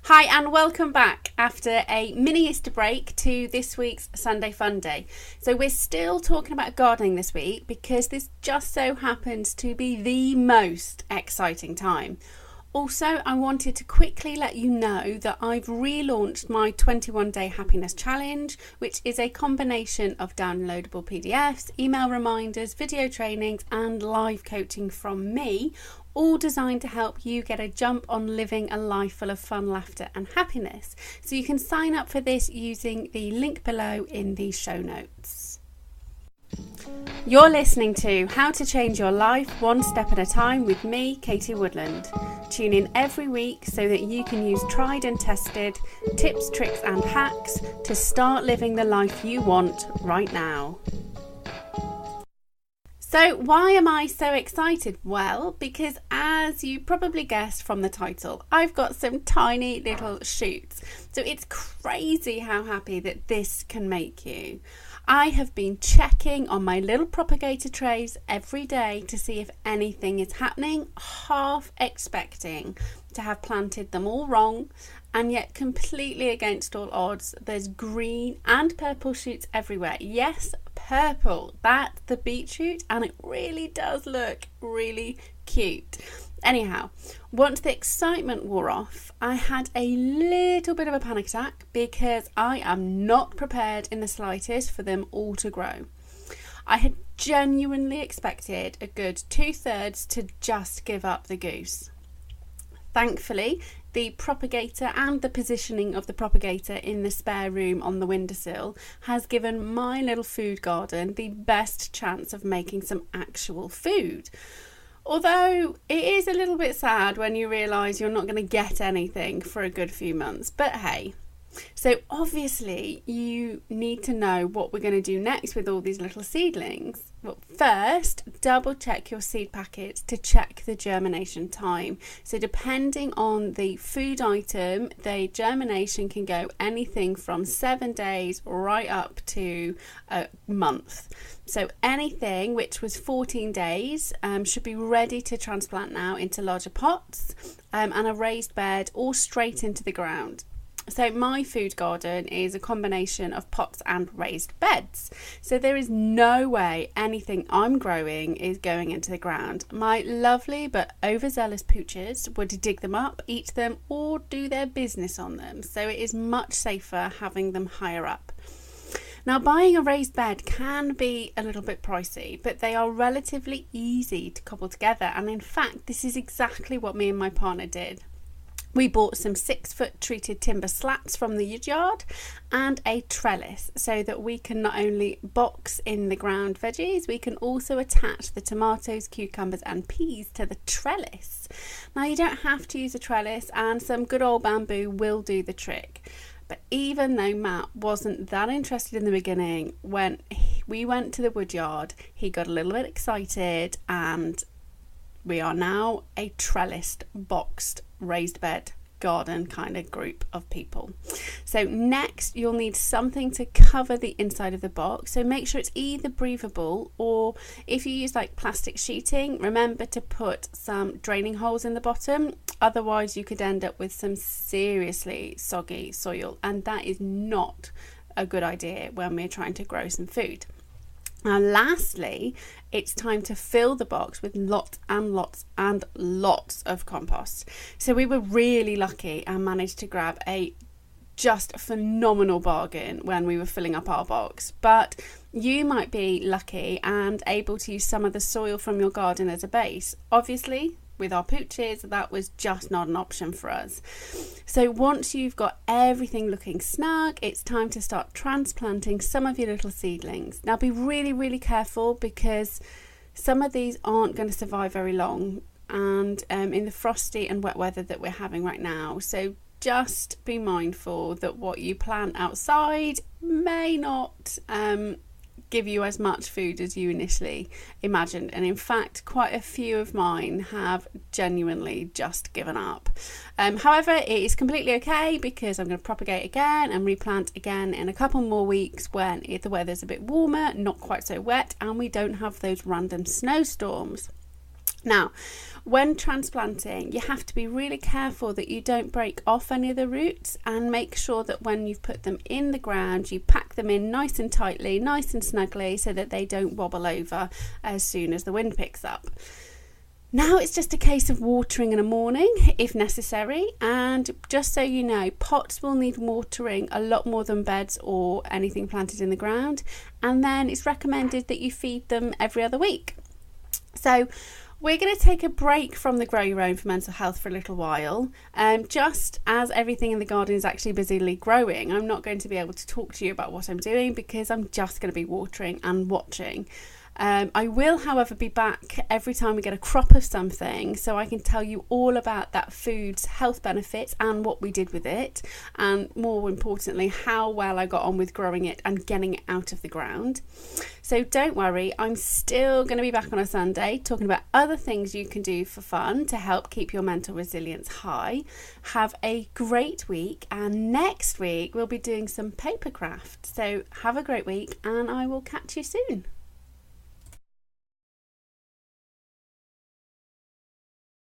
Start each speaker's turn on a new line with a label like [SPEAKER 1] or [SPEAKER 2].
[SPEAKER 1] Hi and welcome back after a mini Easter break to this week's Sunday Fun Day. So we're still talking about gardening this week because this just so happens to be the most exciting time. Also, I wanted to quickly let you know that I've relaunched my 21-day happiness challenge, which is a combination of downloadable PDFs, email reminders, video trainings and live coaching from me, all designed to help you get a jump on living a life full of fun, laughter and happiness. So you can sign up for this using the link below in the show notes. You're listening to How to Change Your Life One Step at a Time with me, Katie Woodland. Tune in every week so that you can use tried and tested tips, tricks and hacks to start living the life you want right now. So why am I so excited? Well, because as you probably guessed from the title, I've got some tiny little shoots. So it's crazy how happy that this can make you. I have been checking on my little propagator trays every day to see if anything is happening, half expecting to have planted them all wrong, and yet completely against all odds, there's green and purple shoots everywhere. Yes, purple, that's the beetroot, and it really does look really cute. Anyhow, once the excitement wore off, I had a little bit of a panic attack because I am not prepared in the slightest for them all to grow. I had genuinely expected a good 2/3 to just give up the goose. Thankfully, the propagator and the positioning of the propagator in the spare room on the windowsill has given my little food garden the best chance of making some actual food. Although it is a little bit sad when you realise you're not going to get anything for a good few months, but hey. So obviously you need to know what we're going to do next with all these little seedlings. Well, first, double check your seed packets to check the germination time. So depending on the food item, the germination can go anything from 7 days right up to a month. So anything which was 14 days should be ready to transplant now into larger pots and a raised bed or straight into the ground. So my food garden is a combination of pots and raised beds. So there is no way anything I'm growing is going into the ground. My lovely but overzealous pooches would dig them up, eat them or do their business on them. So it is much safer having them higher up. Now, buying a raised bed can be a little bit pricey, but they are relatively easy to cobble together. And in fact, this is exactly what me and my partner did. We bought some 6-foot treated timber slats from the yard and a trellis so that we can not only box in the ground veggies, we can also attach the tomatoes, cucumbers and peas to the trellis. Now you don't have to use a trellis and some good old bamboo will do the trick. But even though Matt wasn't that interested in the beginning, when we went to the woodyard, he got a little bit excited and we are now a trellised, boxed, raised bed garden kind of group of people. So next you'll need something to cover the inside of the box. So make sure it's either breathable or if you use like plastic sheeting, remember to put some draining holes in the bottom. Otherwise you could end up with some seriously soggy soil and that is not a good idea when we're trying to grow some food. Now lastly, it's time to fill the box with lots and lots and lots of compost. So we were really lucky and managed to grab a just phenomenal bargain when we were filling up our box. But you might be lucky and able to use some of the soil from your garden as a base. Obviously, with our pooches, that was just not an option for us. So once you've got everything looking snug, it's time to start transplanting some of your little seedlings. Now be really, really careful because some of these aren't going to survive very long and in the frosty and wet weather that we're having right now. So just be mindful that what you plant outside may not give you as much food as you initially imagined, and in fact quite a few of mine have genuinely just given up. However, it is completely okay because I'm going to propagate again and replant again in a couple more weeks when the weather's a bit warmer, not quite so wet, and we don't have those random snowstorms. Now, when transplanting, you have to be really careful that you don't break off any of the roots, and make sure that when you've put them in the ground, you pack them in nice and tightly, nice and snugly, so that they don't wobble over as soon as the wind picks up. Now it's just a case of watering in the morning if necessary, and just so you know, pots will need watering a lot more than beds or anything planted in the ground, and then it's recommended that you feed them every other week. So we're going to take a break from the Grow Your Own for mental health for a little while. Just as everything in the garden is actually busily growing, I'm not going to be able to talk to you about what I'm doing because I'm just going to be watering and watching. I will, however, be back every time we get a crop of something, so I can tell you all about that food's health benefits and what we did with it, and more importantly, how well I got on with growing it and getting it out of the ground. So don't worry, I'm still going to be back on a Sunday talking about other things you can do for fun to help keep your mental resilience high. Have a great week, and next week we'll be doing some paper craft. So have a great week, and I will catch you soon.